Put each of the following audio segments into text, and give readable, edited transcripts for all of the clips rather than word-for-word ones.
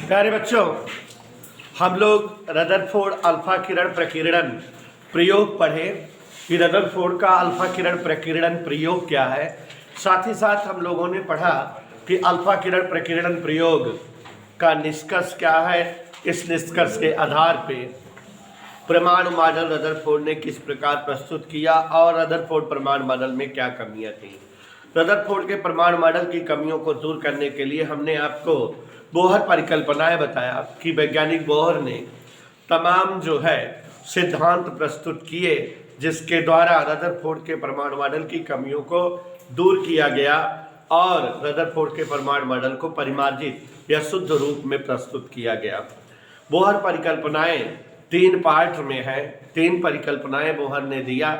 प्यारे बच्चों, हम लोग रदरफोर्ड अल्फा किरण प्रकीर्णन प्रयोग पढ़े कि रदरफोर्ड का अल्फा किरण प्रकीर्णन प्रयोग क्या है। साथ ही साथ हम लोगों ने पढ़ा कि अल्फा किरण प्रकीर्णन प्रयोग का निष्कर्ष क्या है। इस निष्कर्ष के आधार पे परमाणु मॉडल रदरफोर्ड ने किस प्रकार प्रस्तुत किया और रदरफोर्ड परमाणु मॉडल में क्या कमियां थी। रदरफोर्ड के परमाणु मॉडल की कमियों को दूर करने के लिए हमने आपको बोहर परिकल्पनाएं बताया कि वैज्ञानिक बोहर ने तमाम जो है सिद्धांत प्रस्तुत किए जिसके द्वारा रदरफोर्ड के परमाणु मॉडल की कमियों को दूर किया गया और रदरफोर्ड के परमाणु मॉडल को परिमार्जित या शुद्ध रूप में प्रस्तुत किया गया। बोहर परिकल्पनाएं 3 पार्ट में है। 3 परिकल्पनाएं बोहर ने दिया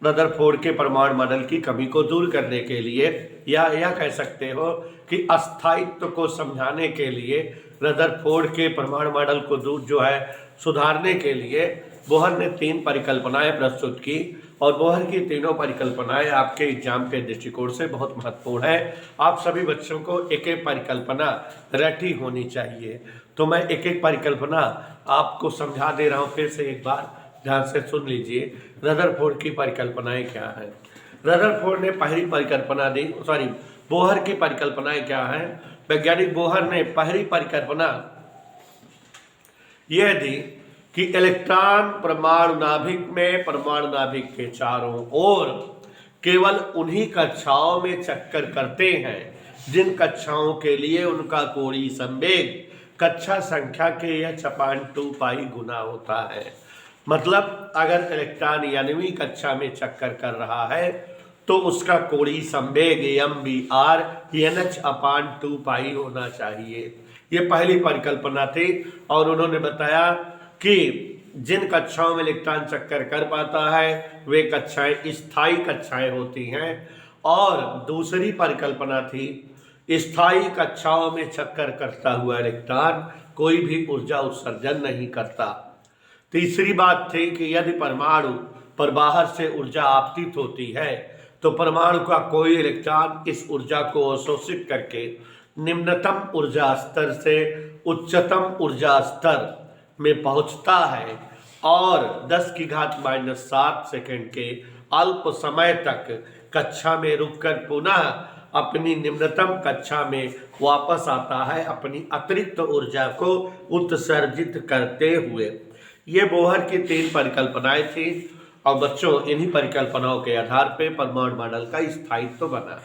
रदरफोर्ड के परमाणु मॉडल की कमी को दूर करने के लिए, या यह कह सकते हो कि अस्थायित्व को समझाने के लिए, रदरफोर्ड के परमाणु मॉडल को दूर जो है सुधारने के लिए बोहर ने 3 परिकल्पनाएं प्रस्तुत की। और बोहर की तीनों परिकल्पनाएं आपके एग्जाम के दृष्टिकोण से बहुत महत्वपूर्ण है। आप सभी बच्चों को एक एक परिकल्पना रटी होनी चाहिए। तो मैं एक एक परिकल्पना आपको समझा दे रहा हूँ, फिर से एक बार ध्यान से सुन लीजिए। रदरफोर्ड की परिकल्पनाएं क्या है। रदरफोर्ड ने पहली परिकल्पना दी, बोहर की परिकल्पनाएं क्या है। वैज्ञानिक बोहर ने पहली परिकल्पना यह दी कि इलेक्ट्रॉन परमाणु नाभिक में परमाणु नाभिक के चारों ओर केवल उन्हीं कक्षाओं में चक्कर करते हैं जिन कक्षाओं के लिए उनका कोणीय संवेग कक्षा संख्या के h/2 पाई गुना होता है। मतलब अगर इलेक्ट्रॉन 9वीं कक्षा में चक्कर कर रहा है तो उसका कोणीय संवेग mvr nh/2 पाई होना चाहिए। ये पहली परिकल्पना थी और उन्होंने बताया कि जिन कक्षाओं में इलेक्ट्रॉन चक्कर कर पाता है वे कक्षाएं स्थायी कक्षाएं होती हैं। और दूसरी परिकल्पना थी स्थायी कक्षाओं में चक्कर करता हुआ इलेक्ट्रॉन कोई भी ऊर्जा उत्सर्जन नहीं करता। तीसरी बात थी कि यदि परमाणु पर बाहर से ऊर्जा आपतित होती है तो परमाणु का कोई इलेक्ट्रॉन इस ऊर्जा को अवशोषित करके निम्नतम ऊर्जा स्तर से उच्चतम ऊर्जा स्तर में पहुंचता है और 10⁻⁷ सेकंड के अल्प समय तक कक्षा में रुककर पुनः अपनी निम्नतम कक्षा में वापस आता है अपनी अतिरिक्त ऊर्जा को उत्सर्जित करते हुए। ये बोहर की 3 परिकल्पनाएं थी और बच्चों इन्हीं परिकल्पनाओं के आधार पर परमाणु मॉडल का स्थायित्व बना।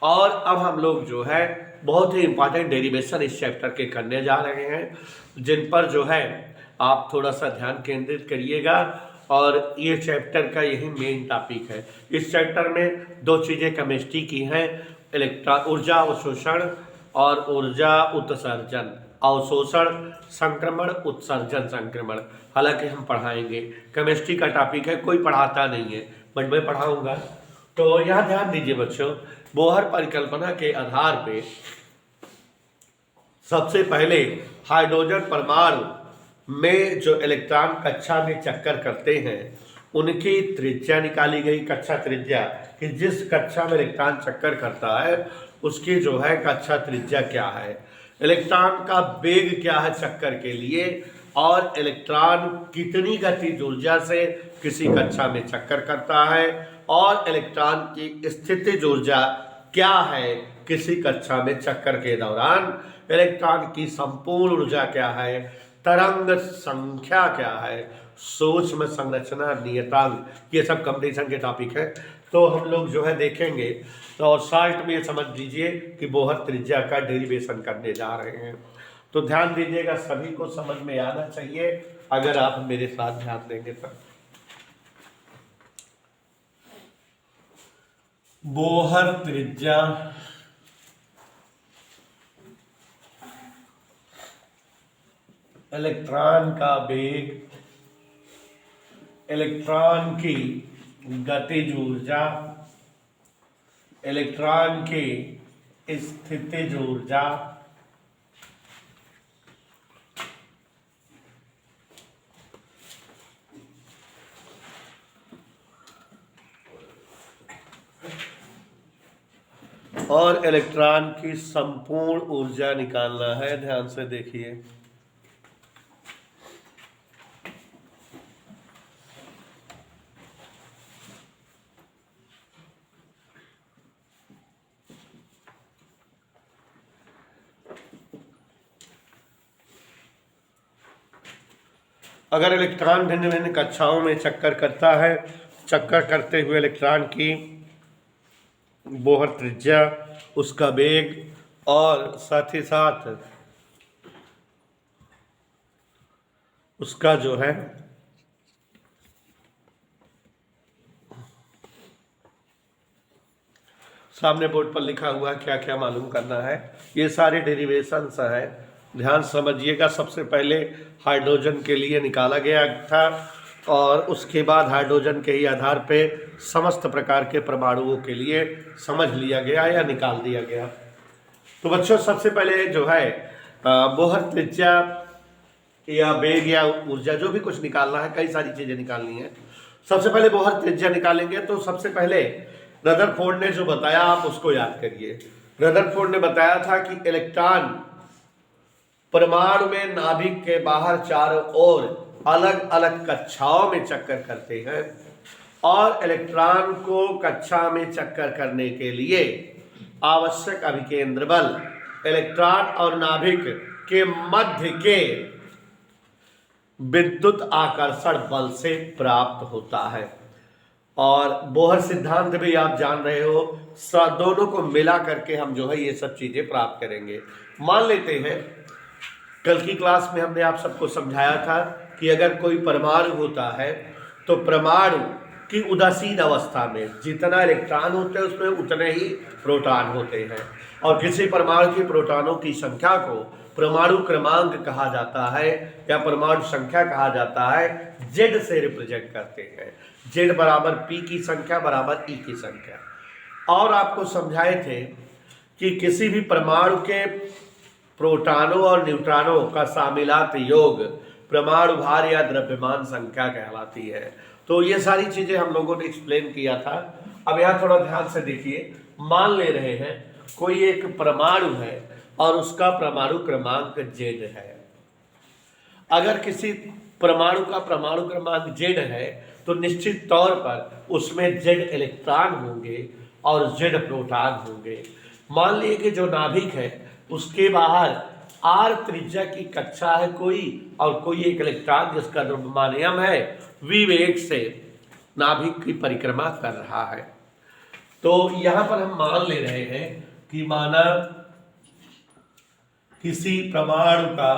और अब हम लोग जो है बहुत ही इंपॉर्टेंट डेरिवेशन इस चैप्टर के करने जा रहे हैं, जिन पर जो है आप थोड़ा सा ध्यान केंद्रित करिएगा। और ये चैप्टर का यही मेन टॉपिक है। इस चैप्टर में 2 चीज़ें केमिस्ट्री की हैं, ऊर्जा अवशोषण और ऊर्जा उत्सर्जन। अवशोषण संक्रमण, उत्सर्जन संक्रमण। हालांकि हम पढ़ाएंगे, केमिस्ट्री का टॉपिक है, कोई पढ़ाता नहीं है बट मैं पढ़ाऊंगा। तो यहाँ ध्यान दीजिए बच्चों, बोहर परिकल्पना के आधार पे सबसे पहले हाइड्रोजन परमाणु में जो इलेक्ट्रॉन कक्षा में चक्कर करते हैं उनकी त्रिज्या निकाली गई। कक्षा त्रिज्या कि जिस कक्षा में इलेक्ट्रॉन चक्कर करता है उसकी जो है कक्षा त्रिज्या क्या है, इलेक्ट्रॉन का वेग क्या है चक्कर के लिए, और इलेक्ट्रॉन कितनी गतिज ऊर्जा से किसी कक्षा में चक्कर करता है, और इलेक्ट्रॉन की स्थितिज ऊर्जा क्या है किसी कक्षा में चक्कर के दौरान, इलेक्ट्रॉन की संपूर्ण ऊर्जा क्या है, तरंग संख्या क्या है, सूक्ष्म संरचना नियतांक, ये सब कंपटीशन के टॉपिक है। तो हम लोग जो है देखेंगे। तो और शॉर्ट में ये समझ लीजिए कि बोहर त्रिज्या का डेरिवेशन करने जा रहे हैं। तो ध्यान दीजिएगा, सभी को समझ में आना चाहिए अगर आप मेरे साथ ध्यान देंगे तो। बोहर त्रिज्या इलेक्ट्रॉन का वेग, इलेक्ट्रॉन की गतिज ऊर्जा, इलेक्ट्रॉन की स्थितिज ऊर्जा, और इलेक्ट्रॉन की संपूर्ण ऊर्जा निकालना है। ध्यान से देखिए, अगर इलेक्ट्रॉन भिन्न भिन्न कक्षाओं में चक्कर करता है, चक्कर करते हुए इलेक्ट्रॉन की बोहर त्रिज्या, उसका वेग और साथ ही साथ उसका जो है सामने बोर्ड पर लिखा हुआ है क्या क्या मालूम करना है। ये सारे डेरिवेशंस हैं, ध्यान समझिएगा। सबसे पहले हाइड्रोजन के लिए निकाला गया था और उसके बाद हाइड्रोजन के ही आधार पे समस्त प्रकार के परमाणुओं के लिए समझ लिया गया या निकाल दिया गया। तो बच्चों, सबसे पहले जो है बोहर त्रिज्या या वेग या ऊर्जा, जो भी कुछ निकालना है, कई सारी चीजें निकालनी है। सबसे पहले बोहर त्रिज्या निकालेंगे। तो सबसे पहले रदरफोर्ड ने जो बताया आप उसको याद करिए। रदरफोर्ड ने बताया था कि इलेक्ट्रॉन परमाणु में नाभिक के बाहर चारों ओर अलग अलग कक्षाओं में चक्कर करते हैं और इलेक्ट्रॉन को कक्षा में चक्कर करने के लिए आवश्यक अभिकेंद्र बल इलेक्ट्रॉन और नाभिक के मध्य के विद्युत आकर्षण बल से प्राप्त होता है। और बोहर सिद्धांत भी आप जान रहे हो, दोनों को मिला करके हम जो है ये सब चीजें प्राप्त करेंगे। मान लेते हैं कल की क्लास में हमने आप सबको समझाया था कि अगर कोई परमाणु होता है तो परमाणु की उदासीन अवस्था में जितना इलेक्ट्रॉन होते हैं उसमें उतने ही प्रोटॉन होते हैं, और किसी परमाणु के प्रोटॉनों की संख्या को परमाणु क्रमांक कहा जाता है या परमाणु संख्या कहा जाता है। जेड से रिप्रेजेंट करते हैं, जेड बराबर पी की संख्या बराबर ई की संख्या। और आपको समझाए थे कि किसी भी परमाणु के प्रोटॉनों और न्यूट्रॉनों का शामिलात योग परमाणु भार या द्रव्यमान संख्या कहलाती है। तो ये सारी चीजें हम लोगों ने एक्सप्लेन किया था। अब यहाँ थोड़ा ध्यान से देखिए, मान ले रहे हैं कोई एक परमाणु है और उसका परमाणु क्रमांक जेड है। अगर किसी परमाणु का परमाणु क्रमांक जेड है तो निश्चित तौर पर उसमें जेड इलेक्ट्रॉन होंगे और जेड प्रोटॉन होंगे। मान लिए कि जो नाभिक है उसके बाहर आर त्रिज्या की कक्षा है कोई, और कोई एक इलेक्ट्रॉन जिसका द्रव्यमान m है v वेग से नाभिक की परिक्रमा कर रहा है। तो यहां पर हम मान ले रहे हैं कि माना किसी परमाणु का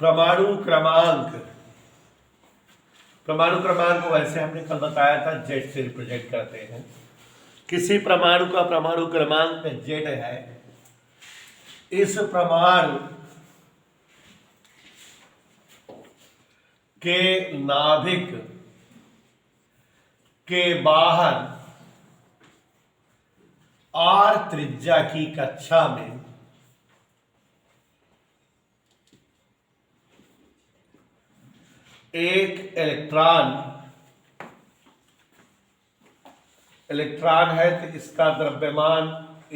परमाणु क्रमांक को वैसे हमने कल बताया था जेड से रिप्रेजेंट करते हैं। किसी परमाणु का परमाणु क्रमांक जेड है, इस परमाणु के नाभिक के बाहर आर त्रिज्या की कक्षा में एक इलेक्ट्रॉन है तो इसका द्रव्यमान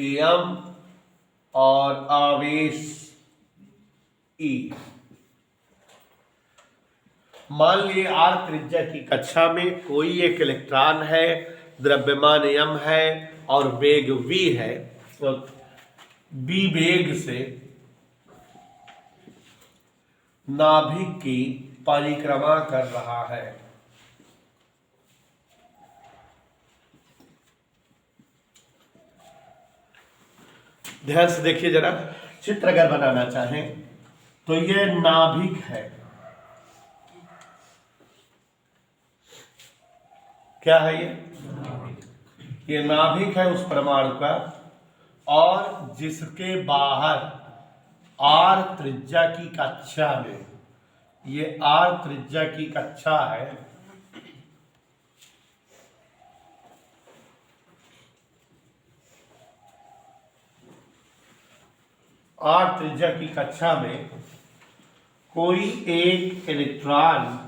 m और आवेश E। मान लिए आर त्रिज्या की कक्षा में कोई एक इलेक्ट्रॉन है, द्रव्यमान m है और वेग v है। तो v वेग से नाभिक की परिक्रमा कर रहा है। ध्यान से देखिए जरा, चित्र अगर बनाना चाहें तो ये नाभिक है। क्या है ये नाभिक है उस परमाणु का, और जिसके बाहर आर त्रिज्या की कक्षा में, ये आर त्रिज्या की कक्षा है, आर त्रिज्या की कक्षा में कोई एक इलेक्ट्रॉन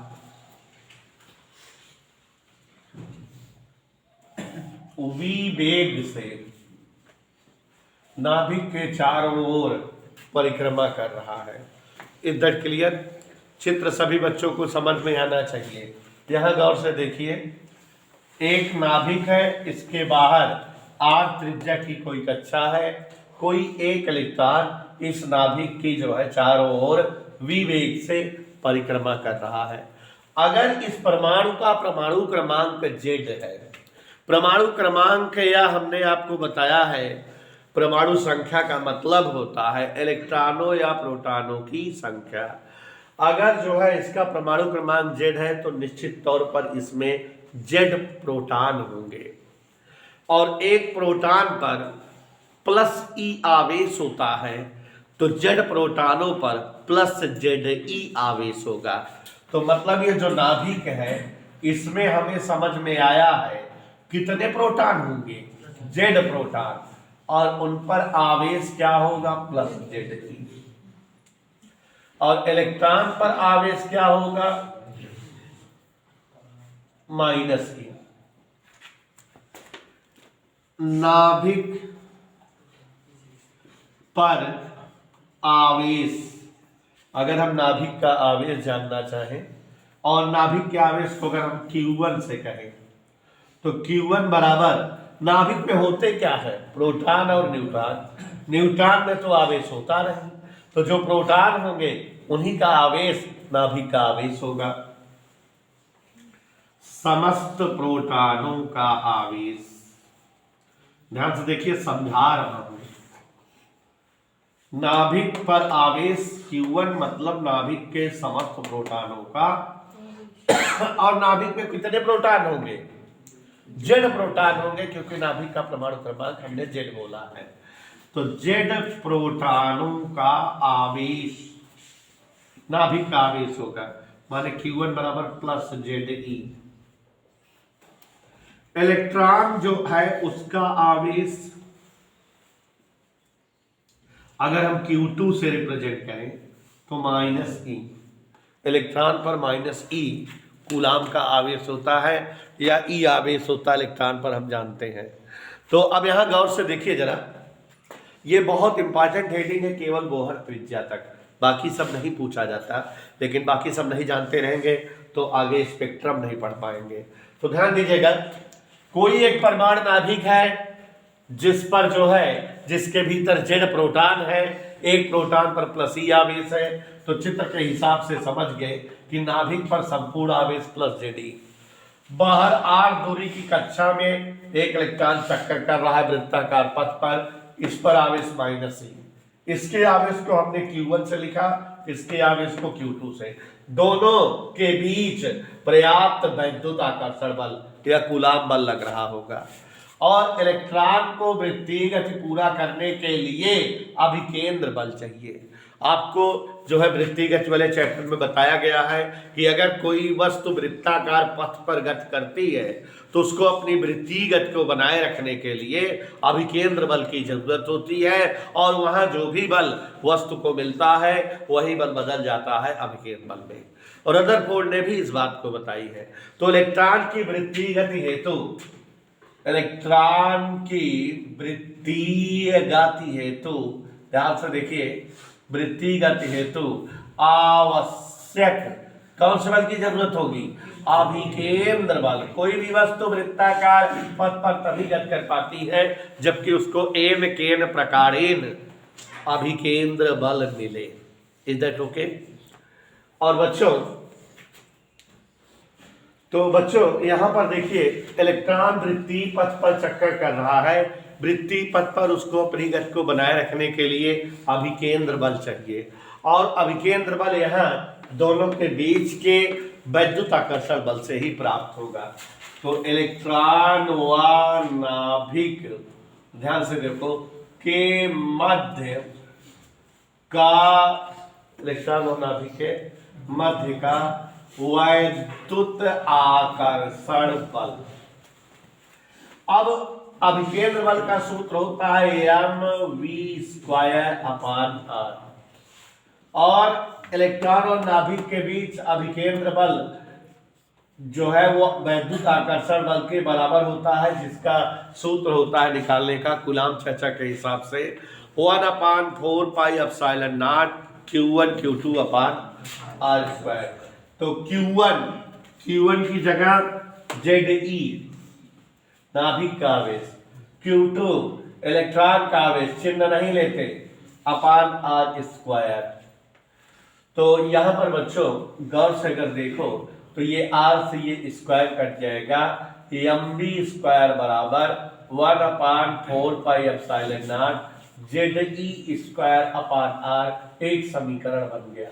वेग से नाभिक के चारों ओर परिक्रमा कर रहा है। Is that clear? चित्र सभी बच्चों को समझ में आना चाहिए। यहां गौर से देखिए, एक नाभिक है, इसके बाहर आर त्रिज्या की कोई कक्षा है, कोई एक इलेक्ट्रॉन इस नाभिक की जो है चारों ओर v वेग से परिक्रमा कर रहा है। अगर इस परमाणु का परमाणु क्रमांक z है, परमाणु क्रमांक या हमने आपको बताया है परमाणु संख्या का मतलब होता है इलेक्ट्रॉनों या प्रोटॉनों की संख्या। अगर जो है इसका परमाणु क्रमांक z है तो निश्चित तौर पर इसमें z प्रोटॉन होंगे, और एक प्रोटॉन पर प्लस e आवेश होता है तो z प्रोटॉनों पर प्लस Ze आवेश होगा। तो मतलब ये जो नाभिक है इसमें हमें समझ में आया है कितने प्रोटॉन होंगे, z प्रोटॉन, और उन पर आवेश क्या होगा, प्लस Ze, और इलेक्ट्रॉन पर आवेश क्या होगा, माइनस E। नाभिक पर आवेश, अगर हम नाभिक का आवेश जानना चाहें और नाभिक के आवेश को अगर हम Q1 से कहें तो Q1 बराबर, नाभिक में होते क्या है, प्रोटॉन और न्यूट्रॉन। न्यूट्रॉन में तो आवेश होता नहीं, तो जो प्रोटॉन होंगे उन्हीं का आवेश नाभिक का आवेश होगा। समस्त प्रोटॉनों का आवेश, ध्यान से देखिए समझा रहा हूं, नाभिक पर आवेश Q1 मतलब नाभिक के समस्त प्रोटॉनों का, और नाभिक में कितने प्रोटॉन होंगे, Z प्रोटॉन होंगे, क्योंकि नाभिक का परमाणु क्रमांक हमने Z बोला है। तो Z प्रोटॉनों का आवेश, नाभिक का आवेश होगा, माने Q1 बराबर प्लस Ze। इलेक्ट्रॉन जो है उसका आवेश अगर हम Q2 से रिप्रेजेंट करें तो माइनस E, इलेक्ट्रॉन पर माइनस E कूलाम का आवेश होता है, या E आवेश होता है इलेक्ट्रॉन पर, हम जानते हैं। तो अब यहां गौर से देखिए जरा, ये बहुत इंपॉर्टेंट हेडिंग है, केवल बोहर त्रिज्या तक, बाकी सब नहीं पूछा जाता, लेकिन बाकी सब नहीं जानते रहेंगे तो आगे स्पेक्ट्रम नहीं पढ़ पाएंगे। तो ध्यान दीजिएगा, कोई एक परमाणु नाभिक है जिस पर जो है, जिसके भीतर Z प्रोटॉन है, एक प्रोटॉन पर प्लस E आवेश है, तो चित्र के हिसाब से समझ गए कि नाभिक पर संपूर्ण आवेश प्लस Ze। बाहर r दूरी की कक्षा में एक इलेक्ट्रॉन चक्कर कर रहा है वृत्ताकार पथ पर, इस पर आवेश माइनस E, इसके आवेश को हमने Q1 से लिखा, इसके आवेश को Q2 से। दोनों के बीच पर्याप्त वैद्युत आकर्षण बल या कूलाम बल लग रहा होगा, और इलेक्ट्रॉन को वृत्तीय गति पूरा करने के लिए अभिकेंद्र बल चाहिए। आपको जो है वृत्तीय गति वाले चैप्टर में बताया गया है कि अगर कोई वस्तु वृत्ताकार पथ पर गति करती है तो उसको अपनी वृत्तीय गति को बनाए रखने के लिए अभिकेंद्र बल की जरूरत होती है, और वहां जो भी बल वस्तु को मिलता है वही बल बदल जाता है अभिकेंद्र बल में, और रदरफोर्ड ने भी इस बात को बताई है। तो इलेक्ट्रॉन की वृत्तीय गति हेतु, इलेक्ट्रॉन की वृत्तीय गति हेतु, ध्यान से देखिए, वृत्तीय गति हेतु आवश्यक कौन से बल की जरूरत होगी, अभिकेंद्र बल। कोई भी वस्तु वृत्ताकार पथ पर तभी गति कर पाती है जबकि उसको एम केन प्रकारेण अभिकेंद्र बल मिले। Is that okay? और बच्चों यहां पर देखिए, इलेक्ट्रॉन वृत्तीय पथ पर चक्कर कर रहा है, वृत्तीय पथ पर उसको अपनी गति को बनाए रखने के लिए अभिकेंद्र बल चाहिए, और अभिकेंद्र बल यहाँ दोनों के बीच के वैद्युत आकर्षण बल से ही प्राप्त होगा। तो इलेक्ट्रॉन व नाभिक, ध्यान से देखो, के मध्य का, इलेक्ट्रॉन और नाभिक के मध्य का वैद्युत आकर्षण बल। अब अभिकेंद्र बल का सूत्र होता है mv²/r, और इलेक्ट्रॉन और नाभिक के बीच अभिकेंद्र बल जो है वो वैद्युत आकर्षण बल के बराबर होता है, जिसका सूत्र होता है निकालने का कूलाम चर्चा के हिसाब से 1/4 पाई Q1 Q2 अपान R स्क्वायर। तो Q1 की जगह ZE नाभिक का आवेश, Q2 इलेक्ट्रॉन का आवेश, चिन्ह नहीं लेते, अपान R स्क्वायर। तो यहां पर बच्चों गौर से अगर देखो तो ये R से ये स्क्वायर कट जाएगा, mv स्क्वायर बराबर 1/4 पाई ZE स्क्वायर अपान R, एक समीकरण बन गया।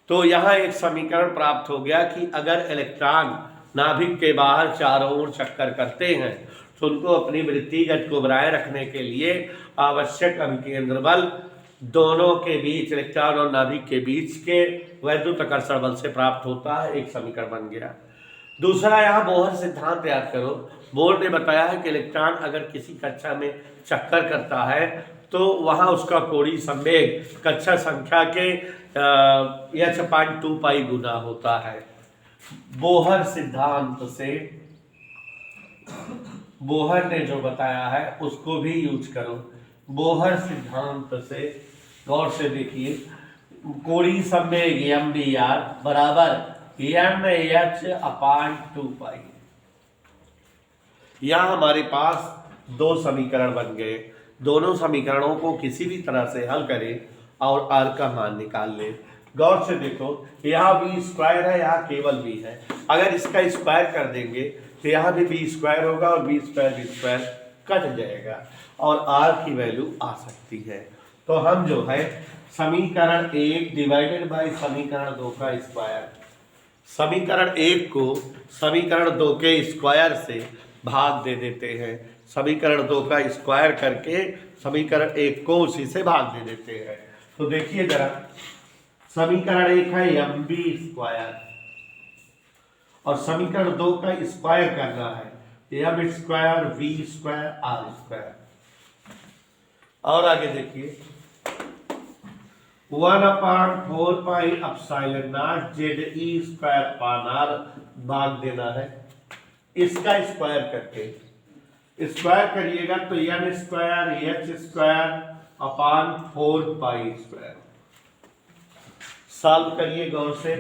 तो यहां एक समीकरण प्राप्त हो गया कि अगर इलेक्ट्रॉन नाभिक के बाहर चारों ओर चक्कर करते हैं तो उनको अपनी वृत्तिगत को बनाए रखने के लिए आवश्यक अभिकेंद्र बल दोनों के बीच, इलेक्ट्रॉन और नाभिक के बीच के वैद्युत आकर्षण बल से प्राप्त होता है, एक समीकरण बन गया। दूसरा, यहाँ बोहर सिद्धांत याद करो। बोहर ने बताया है कि इलेक्ट्रॉन अगर किसी कक्षा में चक्कर करता है तो वहां उसका कोणीय संवेग कक्षा संख्या के h/2 पाई गुना होता है। बोहर सिद्धांत से बोहर ने जो बताया है उसको भी यूज करो। बोहर सिद्धांत से गौर से देखिए, कोणीय संवेग mdr बराबर mh/2 पाई। यहां हमारे पास दो समीकरण बन गए। दोनों समीकरणों को किसी भी तरह से हल करें और r का मान निकाल लें। गौर से देखो, यहाँ v स्क्वायर है, यहाँ केवल v है। अगर इसका स्क्वायर कर देंगे तो यहाँ भी v स्क्वायर होगा और v स्क्वायर कट जाएगा और r की वैल्यू आ सकती है। तो हम जो है समीकरण 1 डिवाइडेड बाय समीकरण 2 का स्क्वायर, समीकरण 1 को समीकरण 2 के स्क्वायर से भाग दे देते हैं। समीकरण 2 का स्क्वायर करके समीकरण 1 को उसी से भाग दे देते हैं। तो देखिए जरा, समीकरण 1 है mv स्क्वायर और समीकरण 2 का स्क्वायर करना है m square v square r square. और आगे देखिए 1/4 pi epsilon not ZE square upon R भाग देना है। इसका स्क्वायर करके स्क्वायर करिएगा तो n square h square upon 4 pi square. Solve करिए गौर से।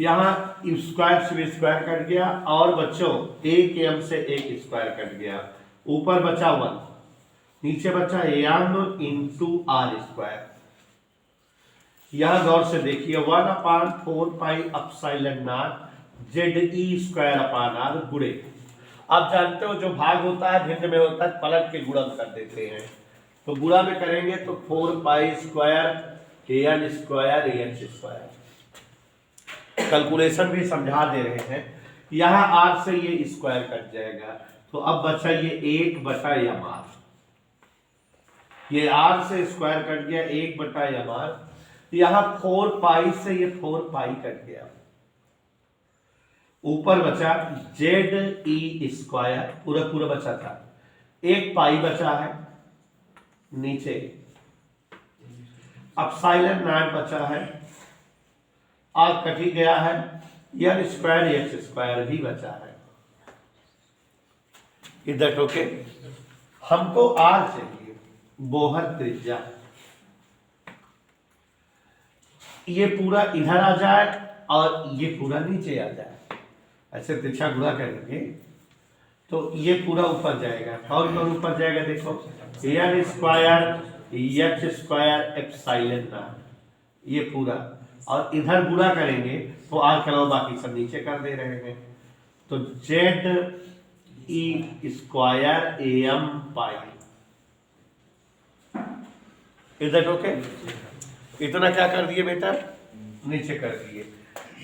यहाँ स्क्वायर से स्क्वायर कट गया और बच्चों एक m से एक स्क्वायर कट गया, ऊपर बचा 1, नीचे बचा m इंटू r स्क्वायर। यहाँ गौर से देखिए 1/4 pi epsilon not ZE square upon R गुणे, आप जानते हो जो भाग होता है भिन्न में होता है, पलट के गुणन कर देते हैं। तो गुणा में करेंगे तो 4 pi square an square h square. Calculation भी समझा दे रहे हैं। यहाँ r से ये स्क्वायर कट जाएगा तो अब बचा ये 1/mr। ये r से स्क्वायर कट गया 1/mr। यहाँ 4 पाई से ये 4 पाई कट गया, ऊपर बचा ZE स्क्वायर, पूरा बचा था, 1 पाई बचा है, नीचे एप्सिलॉन नॉट बचा है, आग कटी गया है, n स्क्वायर h स्क्वायर भी बचा है। इधर ओके। हमको r चाहिए, बोहर त्रिज्या। ये पूरा इधर आ जाए और ये पूरा नीचे आ जाए, ऐसे तिरछा गुणा करेंगे तो ये पूरा ऊपर जाएगा। और कौन ऊपर जाएगा देखो, n square h square epsilon not, ये पूरा, और इधर गुणा करेंगे तो r के अलावा बाकी सब नीचे कर दे रहे हैं। तो ZE स्क्वायर am पाई, इधर ओके। इतना क्या कर दिए बेटा, नीचे कर दिए।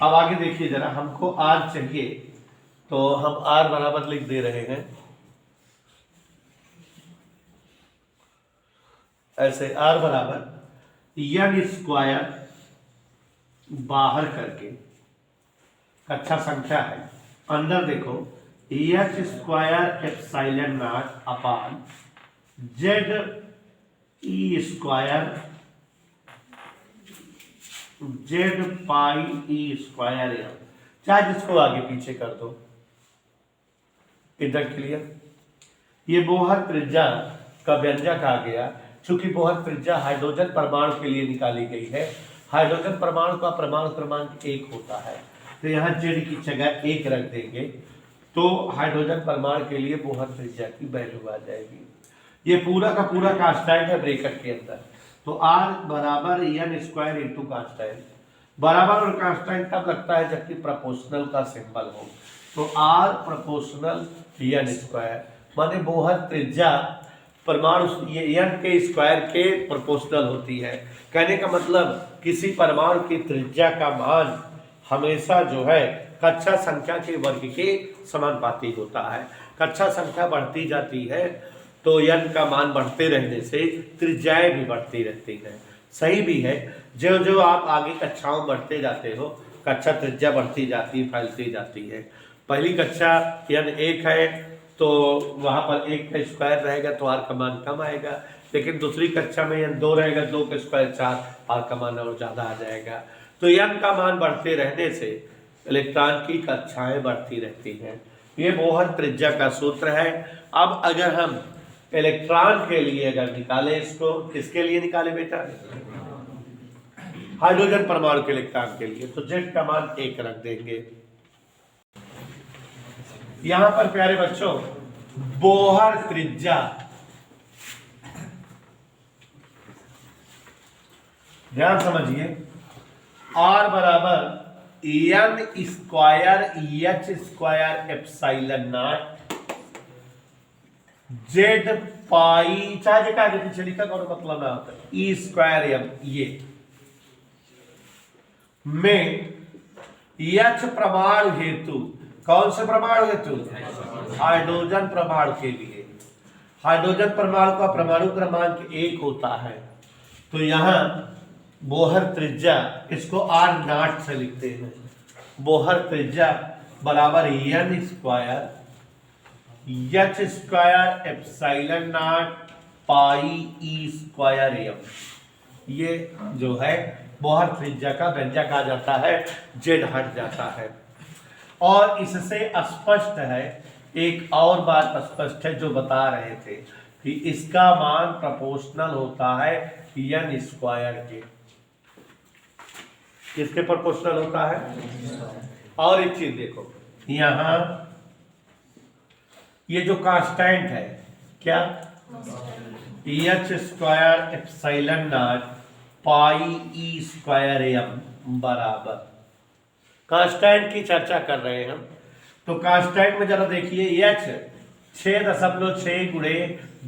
अब आगे देखिए जरा, हमको r चाहिए तो हम r बराबर लिख दे रहे हैं ऐसे, r बराबर n स्क्वायर बाहर करके, कक्षा संख्या है, अंदर देखो h square epsilon not upon ZE square Z pi E square चाहे जिसको आगे पीछे कर दो। इधर क्लियर। ये बोहर त्रिज्या का व्यंजक आ गया। चूंकि बोहर त्रिज्या हाइड्रोजन परमाणु के लिए निकाली गई है, हाइड्रोजन परमाणु का परमाणु क्रमांक 1 होता है, तो यहाँ जेड की जगह 1 रख देंगे तो हाइड्रोजन परमाणु के लिए बोहर त्रिज्या की वैल्यू आ जाएगी। ये पूरा का पूरा कांस्टेंट है ब्रैकेट के अंदर, तो आर बराबर एन स्क्वायर इंटू कांस्टेंट। बराबर और कांस्टेंट तब लगता है जबकि प्रोपोर्शनल का सिंबल हो, तो आर प्रोपोर्शनल एन स्क्वायर, माने बोहर त्रिज्या परमाणु ये एन के स्क्वायर के प्रोपोर्शनल होती है। कहने का मतलब किसी परमाणु की त्रिज्या का मान हमेशा जो है कक्षा संख्या के वर्ग के समानुपाती होता है। कक्षा संख्या बढ़ती जाती है तो एन का मान बढ़ते रहने से त्रिज्याएं भी बढ़ती रहती हैं। सही भी है, जो जो आप आगे कक्षाओं बढ़ते जाते हो कक्षा त्रिज्या बढ़ती जाती फैलती जाती है। पहली कक्षा एन 1 है तो वहाँ पर 1 का स्क्वायर रहेगा तो आर का मान कम आएगा, लेकिन दूसरी कक्षा में एन 2 रहेगा, 2 का स्क्वायर 4, आर का मान और ज़्यादा आ जाएगा। तो एन का मान बढ़ते रहने से इलेक्ट्रॉन की कक्षाएं बढ़ती रहती हैं। ये बोहर त्रिज्या का सूत्र है। अब अगर हम इलेक्ट्रॉन के लिए अगर निकाले, इसको किसके लिए निकाले बेटा? हाइड्रोजन परमाणु के इलेक्ट्रॉन के लिए, तो जेड का मान 1 रख देंगे। यहां पर प्यारे बच्चों बोहर त्रिज्या ध्यान समझिए, आर बराबर N square H square epsilon naught Z pi, चाहे जेटा आगे पीछे लिखा और मतलब ना होता है, ई स्क्वायर एम, ये में एच परमाणु हेतु, कौन से परमाणु हेतु? हाइड्रोजन परमाणु के लिए। हाइड्रोजन परमाणु का परमाणु क्रमांक 1 होता है, तो यहां बोहर त्रिज्या, इसको आर नॉट से लिखते हैं, बोहर त्रिज्या बराबर N square H square epsilon naught pi e square m. ये जो है बोहर त्रिज्या का व्यंजक आ जाता है, जेड हट जाता है। और इससे स्पष्ट है, एक और बात स्पष्ट है जो बता रहे थे कि इसका मान प्रोपोर्शनल होता है एन स्क्वायर के। किसके प्रोपोर्शनल होता है? और एक चीज देखो, यहां ये जो कांस्टेंट है क्या? H square epsilon naught pi e square m बराबर, कांस्टेंट की चर्चा कर रहे हैं हम, तो कांस्टेंट में जरा देखिए एच 6.6 गुणे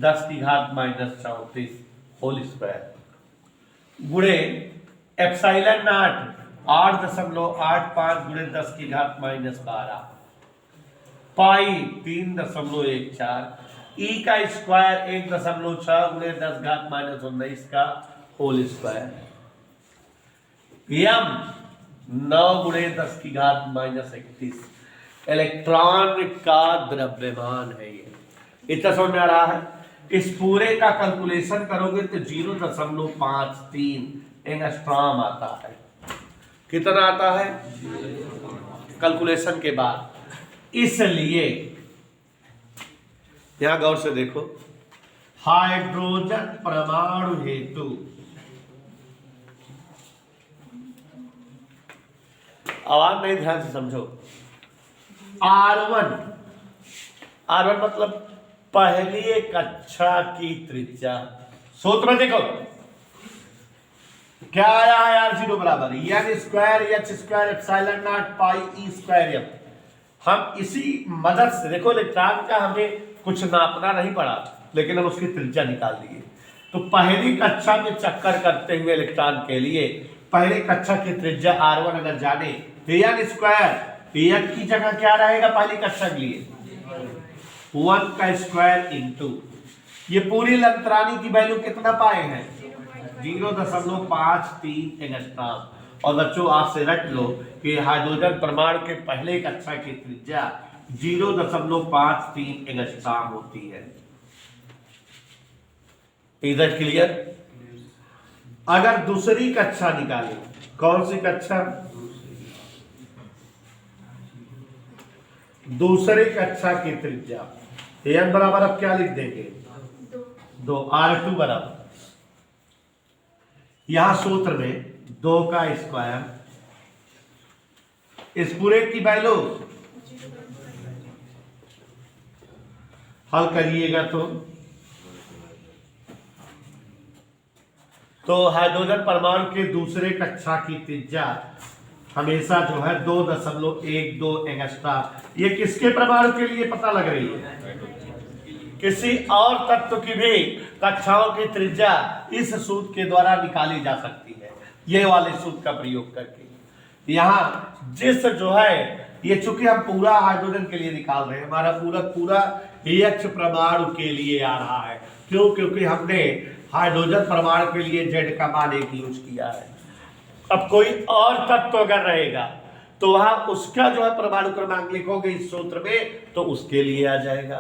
10 की घात -34 होल स्क्वायर गुणे एप्सिलॉन नॉट 8.85 गुणे 10 की घात -12 पाई 3.14 ई का स्क्वायर 1.6 गुणे 10 घात -19 का होल स्क्वायर एम 9 गुणे 10 की घात -31 इलेक्ट्रॉन का द्रव्यमान है। ये इतना समझ में आ रहा है? इस पूरे का कैलकुलेशन करोगे तो 0.53 एंगस्ट्रॉम आता है। कितना आता है कैलकुलेशन के बाद? इसलिए यहां गौर से देखो, हाइड्रोजन परमाणु हेतु आवाज नहीं, ध्यान से समझो, R1 मतलब पहली कक्षा की त्रिज्या। सूत्र देखो क्या आया है? R0 बराबर N square H square epsilon naught pi e square m. हम इसी मदद से देखो, इलेक्ट्रॉन का हमें कुछ नापना नहीं पड़ा, लेकिन हम उसकी त्रिज्या निकाल लिए। तो पहली कक्षा में चक्कर करते हुए इलेक्ट्रॉन के लिए पहली कक्षा की त्रिज्या R1 अगर जाने तो एन स्क्वायर एन की जगह क्या रहेगा पहली कक्षा के लिए? 1 का स्क्वायर इंटू ये पूरी लंतरानी की वैल्यू कितना पाए हैं? 0.53 एंगस्ट्रॉम। और बच्चों आपसे रट लो कि हाइड्रोजन परमाणु के पहले कक्षा की त्रिज्या 0.53 एंगस्ट्रॉम होती है। इधर क्लियर? अगर दूसरी कक्षा निकाले, कौन सी कक्षा? दूसरे कक्षा की त्रिज्या n बराबर अब क्या लिख देंगे 2 R2 बराबर यहां सूत्र में 2 का स्क्वायर इस पूरे की वैल्यू हल करिएगा तो हाइड्रोजन परमाणु के दूसरे कक्षा की त्रिज्या हमेशा जो है 2.12 एंगस्ट्रॉम। ये किसके परमाणु के लिए पता लग रही है? किसी और तत्व की भी कक्षाओं की त्रिज्या इस सूत्र के द्वारा निकाली जा सकती है, ये वाले सूत्र का प्रयोग करके। यहाँ जिस जो है ये चूंकि हम पूरा हाइड्रोजन के लिए निकाल रहे हैं, हमारा पूरा H परमाणु के लिए आ रहा है। क्यों? क्योंकि हमने हाइड्रोजन परमाणु के लिए Z का मान 1 यूज किया है। अब कोई और तत्व अगर रहेगा तो वहां उसका जो है परमाणु क्रमांक लिखोगे इस सूत्र में तो उसके लिए आ जाएगा।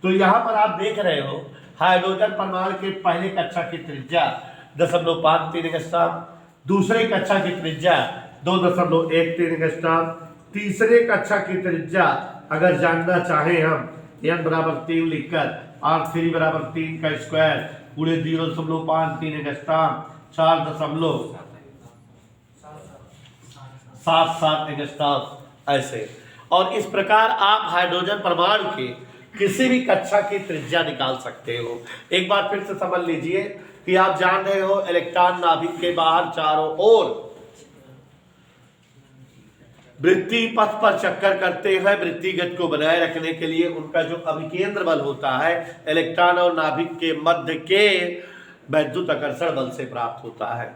तो यहाँ पर आप देख रहे हो हाइड्रोजन परमाणु के पहले कक्षा की त्रिज्या 0.53 एंगस्ट्रॉम, दूसरे कक्षा की त्रिज्या 2.13 एंगस्ट्रॉम, तीसरे कक्षा की त्रिज्या अगर जानना चाहें हम n बराबर 3 लिखकर R3 बराबर 3 का स्क्वायर पूरे 0.53 एंगस्ट्रॉम 4.77 एंगस्ट्रॉम ऐसे। और इस प्रकार आप हाइड्रोजन परमाणु के किसी भी कक्षा की त्रिज्या निकाल सकते हो। एक बार फिर से समझ लीजिए कि आप जान रहे हो इलेक्ट्रॉन नाभिक के बाहर चारों ओर वृत्ति पथ पर चक्कर करते हुए वृत्ति गति को बनाए रखने के लिए उनका जो अभिकेंद्र बल होता है इलेक्ट्रॉन और नाभिक के मध्य के वैद्युत आकर्षण बल से प्राप्त होता है।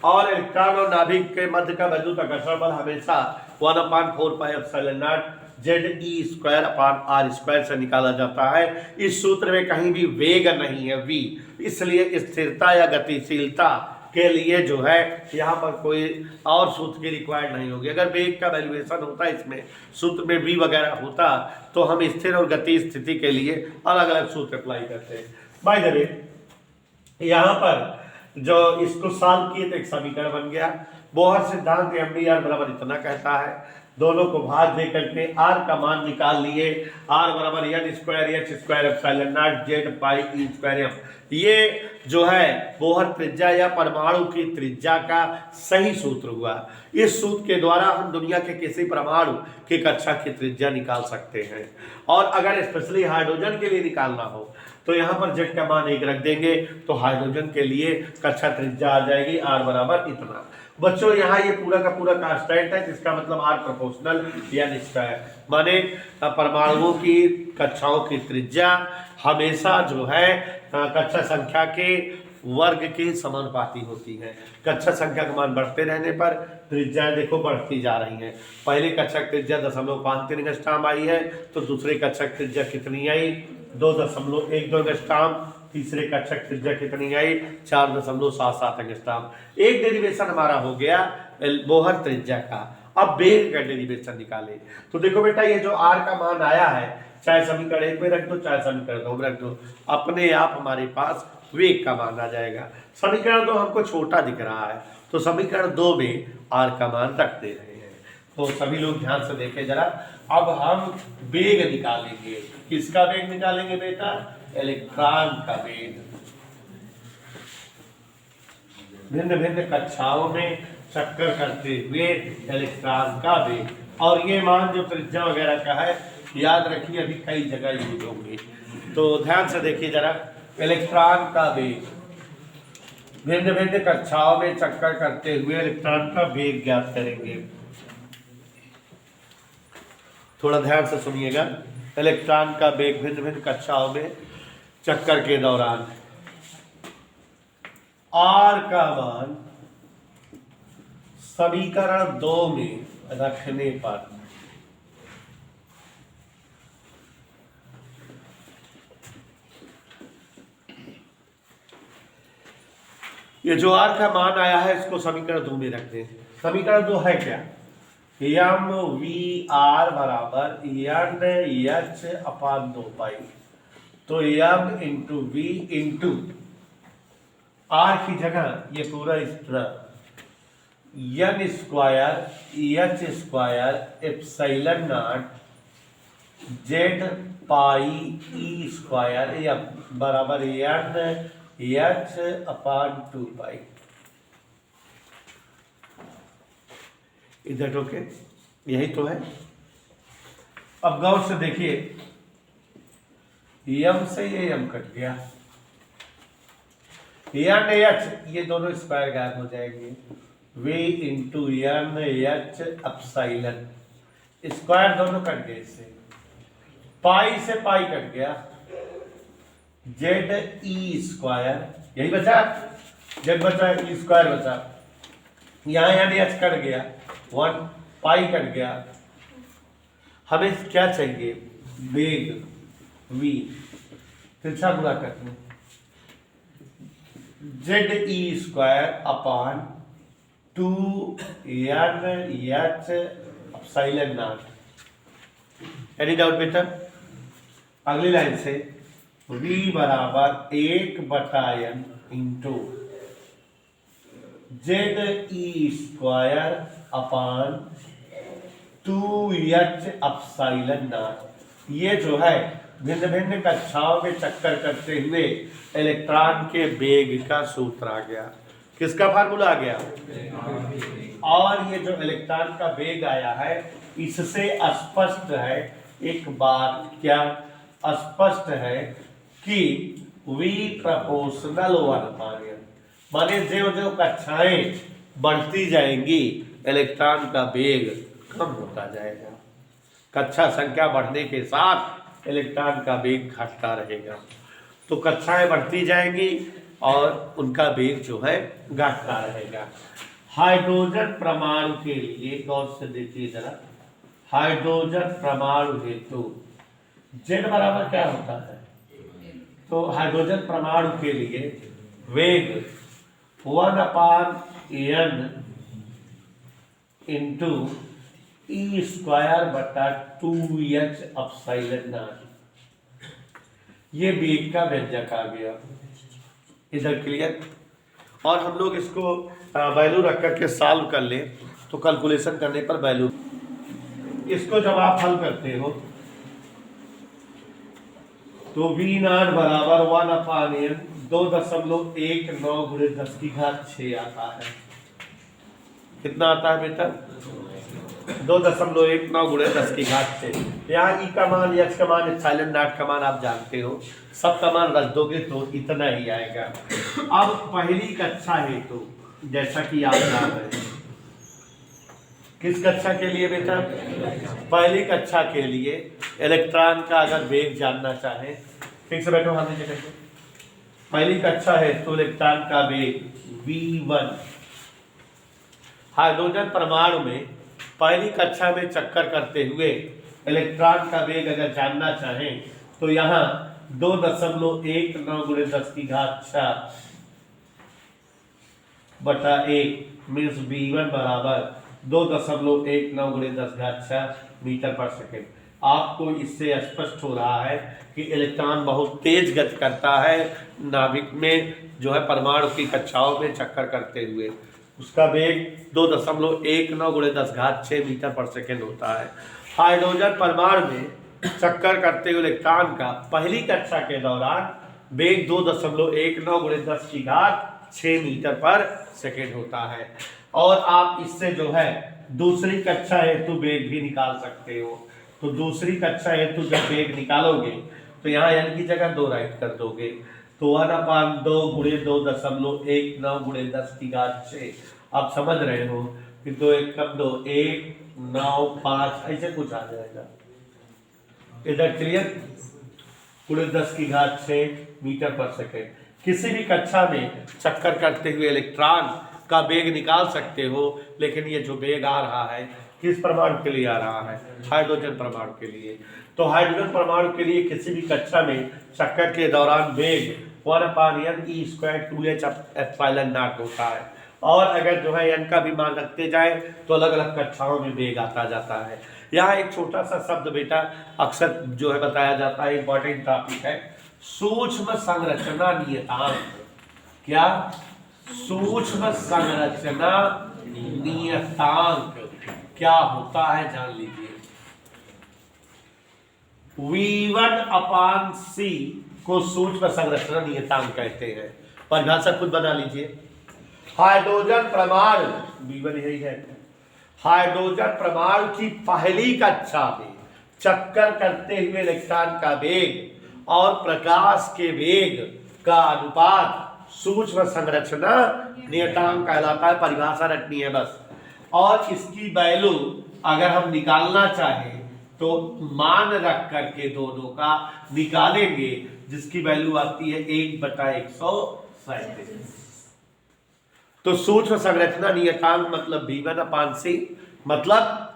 और इलेक्ट्रॉन और नाभिक के मध्य का वैद्युत आकर्षण बल हमेशा 1/4πε0 Ze²/r² से निकाला जाता है। इस सूत्र में कहीं भी वेग नहीं है v, इसलिए स्थिरता या गतिशीलता के लिए जो है यहाँ पर कोई और सूत्र की रिक्वायर्ड नहीं होगी। अगर वेग का वैल्यूएशन होता इसमें सूत्र में v वगैरह होता तो हम स्थिर और गति स्थिति के लिए अलग अलग सूत्र अप्लाई करते हैं। बाय द वे यहाँ पर जो इसको सॉल्व किए तो एक समीकरण बन गया। बोहर सिद्धांत MdR बराबर इतना कहता है, दोनों को भाग दे करके R का मान निकाल लिए, R बराबर n² H²ε0 Z πe²m। ये जो है बोहर त्रिज्या या परमाणु की त्रिज्या का सही सूत्र हुआ। इस सूत्र के द्वारा हम दुनिया के किसी परमाणु की कक्षा की त्रिज्या निकाल सकते हैं। और अगर स्पेशली हाइड्रोजन के लिए निकालना हो तो यहाँ पर Z का मान 1 रख देंगे तो हाइड्रोजन के लिए कक्षा त्रिज्या आ जाएगी R बराबर इतना। बच्चों यहाँ ये पूरा का पूरा कांस्टेंट है, जिसका मतलब R प्रोपोर्शनल या निश्चय, माने परमाणुओं की कक्षाओं की त्रिज्या हमेशा जो है कक्षा संख्या के वर्ग के समानुपाती होती है। कक्षा संख्या का मान बढ़ते रहने पर त्रिज्या देखो बढ़ती जा रही है। पहले कक्षा की त्रिज्या 0.53 एंगस्ट्रॉम आई है तो दूसरे कक्षा की त्रिज्या कितनी आई 2.12 एंगस्ट्रॉम, तीसरे कक्षा की त्रिज्या कितनी आई 4.77 एंगस्ट्रॉम। एक डेरिवेशन हमारा हो गया बोहर त्रिज्या का। अब वेग का डेरिवेशन निकाले तो देखो बेटा ये जो R का मान आया है चाहे समीकरण 1 में रख दो चाहे समीकरण 2 में रख दो, अपने आप हमारे पास वेग का मान आ जाएगा। समीकरण 2 हमको छोटा दिख रहा है तो समीकरण 2 में R का मान रख दे रहे हैं। तो सभी लोग ध्यान से देखें जरा। अब हम वेग निकालेंगे। किसका वेग निकालेंगे बेटा? इलेक्ट्रॉन का वेग। भिन्न भिन्न कक्षाओं में चक्कर करते हुए इलेक्ट्रॉन का वेग। और ये मान जो त्रिज्या वगैरह का है याद रखिए अभी कई जगह यूज होंगे, तो ध्यान से देखिए जरा। इलेक्ट्रॉन का वेग, भिन्न भिन्न कक्षाओं में चक्कर करते हुए इलेक्ट्रॉन का वेग ज्ञात करेंगे। थोड़ा ध्यान से सुनिएगा। इलेक्ट्रॉन का वेग भिन्न भिन्न कक्षाओं में चक्कर के दौरान R का मान समीकरण 2 में रखने पर ये जो R का मान आया है इसको समीकरण 2 में रख दें। समीकरण 2 है क्या? mVr बराबर NH/2π। तो m into v into R की जगह ये पूरा इस तरह n² H² ε0 जेड पाई ई स्क्वायर या बराबर एन एच अपान 2 पाई। इधर ओके, यही तो है। अब गौर से देखिए, यम से ये यम कट गया, एन एच ये दोनों स्क्वायर गायब हो जाएंगे, v into n H epsilon, square दोनों कट गए इससे, पाई से पाई कट गया, जेड ई स्क्वायर यही बचा, जेड बचा ई स्क्वायर बचा, यहां एन एच कट गया, 1 पाई कट गया। हमें क्या चाहिए, वेग वी, तिरछा गुणा करते हैं, जेड ई square upon 2 N H epsilon naught. Any doubt बेटा? अगली लाइन से v बराबर 1/n इंटू जेड ई square upon 2h epsilon naught. ये जो है भिन्न भिन्न कक्षाओं में चक्कर करते हुए इलेक्ट्रॉन के वेग का सूत्र आ गया। किसका फार्मूला आ गया? और ये जो इलेक्ट्रॉन का वेग आया है, इससे स्पष्ट है एक बात, क्या स्पष्ट है कि v प्रोपोर्शनल 1/n, माने जो जो कक्षाएं बढ़ती जाएंगी इलेक्ट्रॉन का वेग कम होता जाएगा। कक्षा संख्या बढ़ने के साथ इलेक्ट्रॉन का वेग घटता रहेगा। तो कक्षाएं बढ़ती जाएंगी और उनका वेग जो है घटता रहेगा। हाइड्रोजन परमाणु के लिए गौर से देखिए जरा, हाइड्रोजन परमाणु हेतु जेड बराबर क्या होता है? तो हाइड्रोजन परमाणु के लिए वेग 1/n इंटू ई स्क्वायर बटा 2h अपसाइलन नॉट, ये वेग का व्यंजक आ गया। इधर क्लियर? और हम लोग इसको वैल्यू रख करके सॉल्व कर ले तो कैलकुलेशन करने पर वैल्यू, इसको जब आप हल करते हो तो v0 बराबर 1/n 2.19 × 10⁶ आता है। कितना आता है बेटा? 2.19 × 10⁶। यहाँ ई का मान, एच का मान, एप्सिलॉन नॉट का मान आप जानते हो, सब का मान रख दोगे तो इतना ही आएगा। अब पहली कक्षा है तो जैसा कि आप जान रहे हैं, किस कक्षा के लिए बेटा? पहली कक्षा के लिए इलेक्ट्रॉन का अगर वेग जानना चाहे, ठीक से बैठो, हाँ नीचे बैठो। पहली कक्षा है तो इलेक्ट्रॉन का वेग v1, हाइड्रोजन परमाणु में पहली कक्षा में चक्कर करते हुए इलेक्ट्रॉन का वेग अगर जानना चाहें तो यहाँ 2.19 × 10⁶ बटा 1 मीन्स v1 बराबर 2.19 × 10⁶ मीटर पर सेकेंड। आपको इससे स्पष्ट हो रहा है कि इलेक्ट्रॉन बहुत तेज गति करता है नाभिक में, जो है परमाणु की कक्षाओं में चक्कर करते हुए, उसका वेग 2.19 × 10⁶ मीटर पर सेकेंड होता है। हाइड्रोजन परमाणु में चक्कर करते हुए इलेक्ट्रॉन का पहली कक्षा के दौरान वेग 2.19 × 10⁶ मीटर पर सेकेंड होता है। और आप इससे जो है दूसरी कक्षा हेतु वेग भी निकाल सकते हो। तो दूसरी कक्षा हेतु जब वेग निकालोगे तो यहाँ n की जगह 2 राइट कर दोगे, तो 1/2 × 2.19 × 10⁶। आप समझ रहे हो कि 2 1 कम 2 1 9 5 ऐसे कुछ आ जाएगा। इधर क्लियर? × 10⁶ मीटर पर सेकेंड। किसी भी कक्षा में चक्कर करते हुए इलेक्ट्रॉन का वेग निकाल सकते हो, लेकिन ये जो वेग आ रहा है किस परमाणु के लिए आ रहा है? हाइड्रोजन परमाणु के लिए। तो हाइड्रोजन परमाणु के लिए किसी भी कक्षा में चक्कर के दौरान वेग 1/n e² 2h epsilon not होता है। और अगर जो है n का भी मान रखते जाए तो अलग अलग कक्षाओं में वेग आता जाता है। यहाँ एक छोटा सा शब्द बेटा अक्सर जो है बताया जाता है, इंपॉर्टेंट टॉपिक है, सूक्ष्म संरचना नियतांक। क्या? सूक्ष्म संरचना नियतांक क्या होता है जान लीजिए। V1/C को सूक्ष्म संरचना नियतांक कहते हैं। परिभाषा खुद बना लीजिए। हाइड्रोजन परमाणु V1 यही है। हाइड्रोजन परमाणु की पहली कक्षा में चक्कर करते हुए इलेक्ट्रॉन का वेग और प्रकाश के वेग का अनुपात सूक्ष्म संरचना नियतांक कहलाता है। परिभाषा रखनी है बस। और इसकी वैल्यू अगर हम निकालना चाहें तो मान रख करके दोनों का निकालेंगे, जिसकी वैल्यू आती है 1/137। तो सूक्ष्म संरचना नियतांक मतलब V1/C, मतलब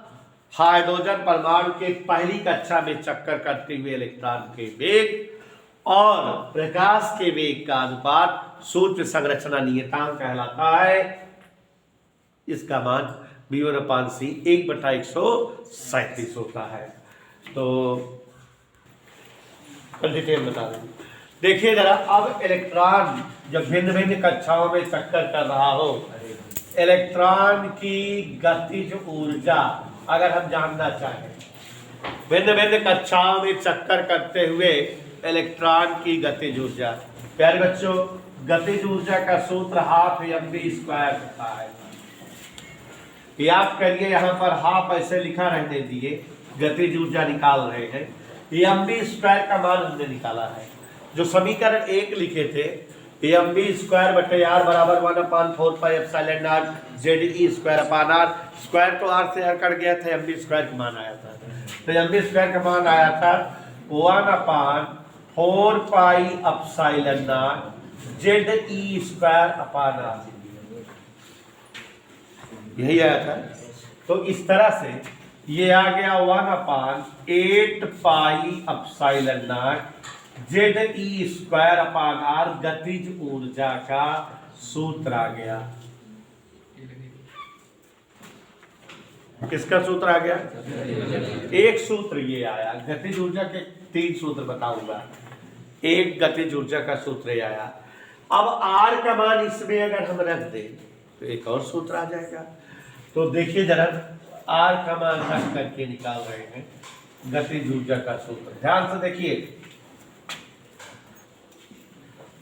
हाइड्रोजन परमाणु के पहली कक्षा में चक्कर करते हुए इलेक्ट्रॉन के वेग और प्रकाश के वेग का अनुपात सूक्ष्म संरचना नियतांक कहलाता है। इसका मान V1/C 1/137 होता है। तो डिटेल बता दें। देखिए जरा, अब इलेक्ट्रॉन जब भिन्न भिन्न कक्षाओं में चक्कर कर रहा हो, इलेक्ट्रॉन की गतिज ऊर्जा अगर हम जानना चाहें, भिन्न भिन्न कक्षाओं में चक्कर करते हुए इलेक्ट्रॉन की गतिज ऊर्जा। प्यारे बच्चों, गतिज ऊर्जा का सूत्र 12mv² होता है। याद करिए, यहाँ पर हाफ ऐसे लिखा रहने दिए, गतिज ऊर्जा निकाल रहे हैं। mv² का मान हमने निकाला है। जो समीकरण 1 लिखे थे, mv² बटे r बराबर 1/4πε0 ZE²/r। स्क्वायर तो r से r कट गया था, mv² का मान आया था। तो mv² का मान आया था 1/4πε0 ZE²/r। यही आया था। तो इस तरह से ये आ गया 1/8πε0 ZE²/r गतिज ऊर्जा का सूत्र आ गया। किसका सूत्र आ गया? एक सूत्र ये आया। गतिज ऊर्जा के 3 सूत्र बताऊंगा, एक गतिज ऊर्जा का सूत्र ये आया। अब r का मान इसमें अगर हम रख दें तो एक और सूत्र आ जाएगा। तो देखिए जरा, r का मान रख करके निकाल रहे हैं गतिज ऊर्जा का सूत्र। ध्यान से देखिए,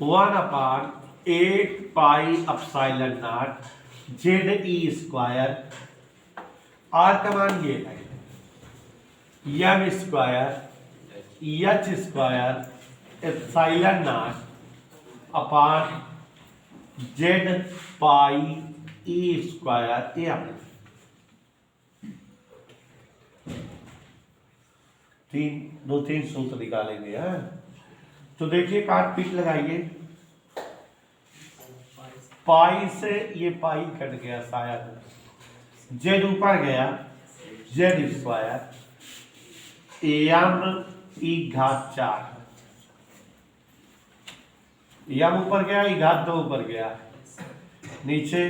1/8πε0 ZE², r का मान ये है m²h²/ZπE²m। 3 सूत्र निकालेंगे। तो देखिए, काट पीट लगाइए। पाई से ये पाई कट गया शायद, जेड ऊपर गया, Z² m⁴, यम ऊपर गया, E⁴ ऊपर गया, नीचे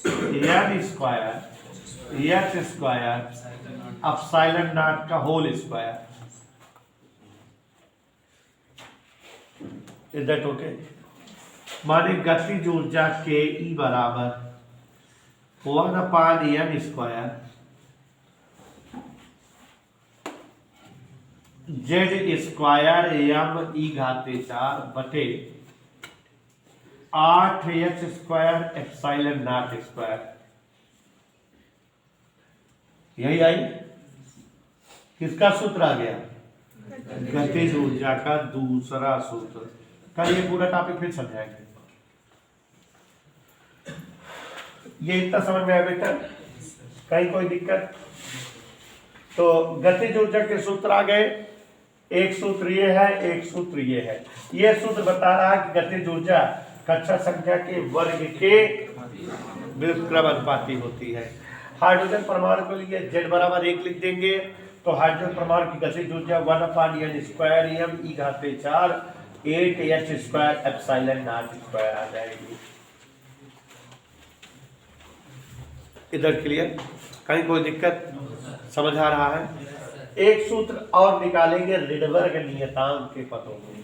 n²h²/0 का whole square. Is that okay? माने गतिज ऊर्जा के E बराबर 1/n² Z²m⁴ बटे 8h²ε0²। यही आई। किसका सूत्र आ गया? गतिज ऊर्जा का दूसरा सूत्र। कल ये पूरा टॉपिक फिर समझाएंगे। ये इतना समझ में आया बेटा? कहीं कोई दिक्कत? तो गतिज ऊर्जा के सूत्र आ गए। एक सूत्र ये है, एक सूत्र ये है। ये सूत्र बता रहा है कि गतिज ऊर्जा कक्षा संख्या के वर्ग के व्युत्क्रमानुपाती होती है। हाइड्रोजन परमाणु के लिए Z बराबर 1 लिख देंगे तो हाइड्रोजन परमाणु की गतिज ऊर्जा 1/n²m⁴ 8h²ε0² आ जाएगी। इधर क्लियर? कहीं कोई दिक्कत? समझ आ रहा है? एक सूत्र और निकालेंगे रिडबर्ग नियतांक के पदों में।